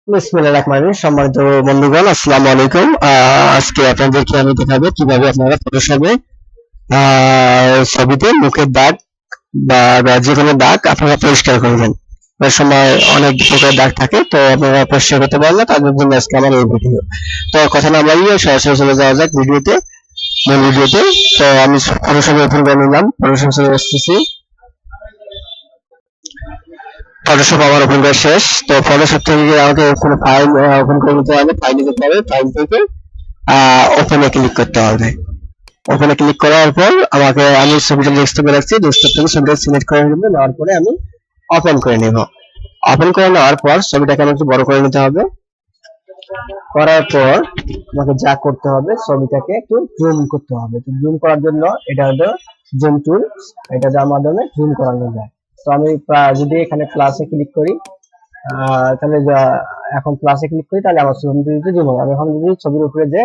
বিসমিল্লাহির রহমানির রহিম। সম্মানিত বন্ধুগণ, আসসালামু আলাইকুম। আজকে আপনাদেরকে আমি দেখাবো কিভাবে আপনারা ফটোশপে ছবিতে মুখের দাগ বা যে কোনো দাগ আপনারা পরিষ্কার করবেন। অনেক সময় অনেক প্রকার দাগ থাকে, তো আপনারা পরিষ্কার করতে পারেন না, তাদের জন্য আজকে আমার এই ভিডিও। তো কথা না বাড়িয়ে সরাসরি চলে যাওয়া যাক মূল ভিডিওতে। তো আমি ফটোশপে ওপেন করে নিলাম, ফটোশপ চলে আসতেছি। ফটোশপ আমার ওপেন করা শেষ। তো ফটোশপ থেকে আমাকে কোনো ফাইল ওপেন করে নিতে হবে, ফাইলে যেতে হবে, ফাইল থেকে ওপেনে ক্লিক করতে হবে। ওপেনে ক্লিক করার পর আমি ছবিটা ডেস্কটপে রাখছি, ডেস্কটপ থেকে ছবিটা সিলেক্ট করে নেব, নেওয়ার পরে আমি ওপেন করে নেব। ওপেন করে নেওয়ার পর ছবিটাকে আমি একটু বড় করে নিতে হবে। করার পর আমাকে যা করতে হবে, ছবিটাকে একটু জুম করতে হবে। তো জুম করার জন্য এটা হলো জুম টুল, এটা যার মাধ্যমে জুম করানো যায়। তো আমি যদি এখানে প্লাসে ক্লিক করি, তাহলে এখন প্লাসে ক্লিক করি, তাহলে আমার ছবিতে জুম হবে। আমি এখন যদি ছবির উপরে যে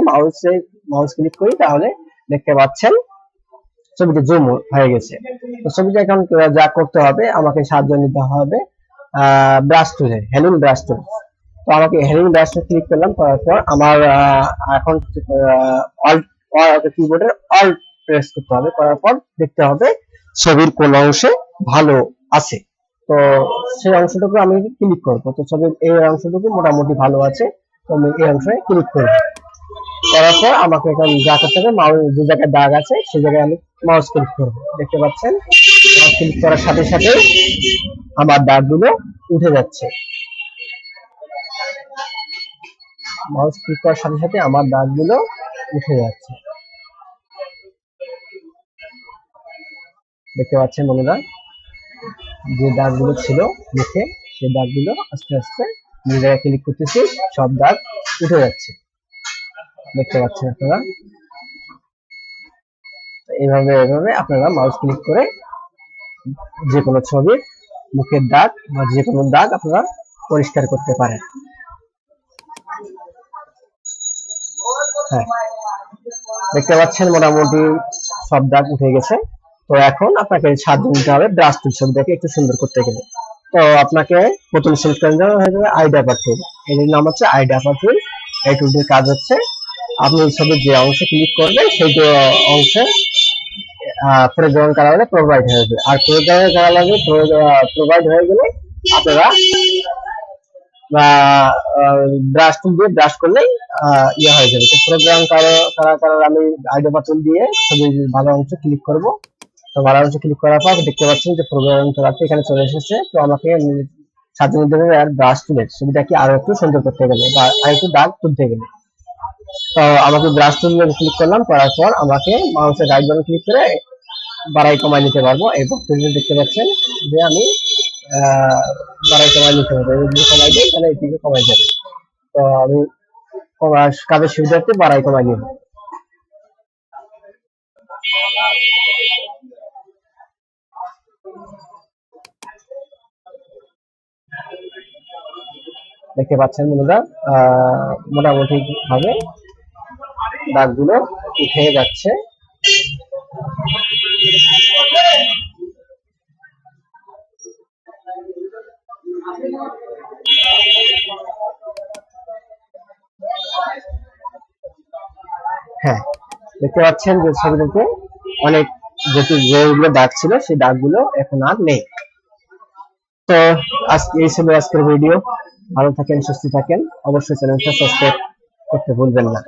মাউস ক্লিক করি, তাহলে দেখতে পাচ্ছেন ছবিটা জুম হয়ে গেছে। তো ছবিটা এখন যা করতে হবে, আমাকে সাহায্য নিতে হবে ব্রাশ টুলে, হেলিং ব্রাশ টুল। তো আমাকে হেলিং ব্রাশ টুল ক্লিক করলাম, করার পর আমার এখন কিবোর্ডের অল্ট প্রেস করতে হবে। করার পর দেখতে হবে ছবির কোন অংশে ভালো আছে। তো সেই অংশটুকু আমি ক্লিক করবো। তো ছবির এই অংশটুকু মোটামুটি ভালো আছে, তো আমি এই অংশে ক্লিক করবো। করার পর আমাকে এখন যা করতে হবে, মাউস যে জায়গায় দাগ আছে সেই জায়গায় আমি মাউস ক্লিক করবো। দেখতে পাচ্ছেন মাউস ক্লিক করার সাথে সাথে আমার দাগগুলো উঠে যাচ্ছে। মাউস ক্লিক করার সাথে সাথে আমার দাগগুলো উঠে যাচ্ছে। দেখতে পাচ্ছেন বন্ধুরা, যে দাগগুলো ছিল মুখে, সেই দাগগুলো আস্তে আস্তে যে জায়গায় ক্লিক করতেছি সব দাগ উঠে যাচ্ছে। দেখতে পাচ্ছেন আপনারা। এভাবে আপনারা মাউস ক্লিক করে যে কোনো ছবির মুখের দাগ বা যে কোনো দাগ আপনারা পরিষ্কার করতে পারেন। হ্যাঁ, দেখতে পাচ্ছেন মোটামুটি সব দাগ উঠে গেছে। তো এখন আপনাকে সাহায্য নিতে হবে ব্রাশ টুল, ছবিটাকে একটু সুন্দর করতে গেলে। তো আপনাকে প্রথম সিলেক্ট করে দেওয়া হয়ে যাবে আইডাপার টুল। এর নাম হচ্ছে আইডাপার টুল। এই টুলটির কাজ হচ্ছে আপনি ছবির যে অংশে ক্লিক করবেন সেই অংশে ফোরগ্রাউন্ড কালারে প্রোভাইড হয়ে যাবে। আর ফোরগ্রাউন্ড কালারে প্রোভাইড হয়ে গেলে আপনারা ব্রাশ টুল দিয়ে ব্রাশ করলেই ইয়ে হয়ে যাবে। তো ফোরগ্রাউন্ড কালার আমি আইডাপার টুল দিয়ে ছবির ভালো অংশ ক্লিক করব। তো ভালো অংশ ক্লিক করার পর দেখতে পাচ্ছেন যে ফোরগ্রাউন্ড কালারটা এখানে চলে এসেছে। তো আমাকে সাথে মধ্যে আর ব্রাশ টুলের ছবিটাকে আরো একটু সুন্দর করতে গেলে বা আর একটু দাগ তুলতে গেলে, তো আমাকে ব্রাশ টুল ক্লিক করলাম। করার পর আমাকে মাউসের রাইট বাটন ক্লিক করে বাড়াই কমাই নিতে পারবো। এই বক্তব্য দেখতে পাচ্ছেন যে আমি বাড়াই কমাই নিতে পারবো। যদি কমাই দিই তাহলে এদিকে কমাই যাবে। তো আমি কাজের সুবিধার্থে বাড়াই কমাই নিব। দেখতে পাচ্ছেন বন্ধুরা, মোটামুটি ভাবে দাগগুলো উঠে যাচ্ছে। হ্যাঁ, দেখতে পাচ্ছেন যে ছবিটাতে অনেক যেগুলো দাগ ছিল সেই দাগগুলো এখন আর নেই। তো আজকে এই ছিল আজকের ভিডিও। ভালো থাকেন, সুস্থ থাকেন, অবশ্যই চ্যানেলটা সাবস্ক্রাইব করতে ভুলবেন না।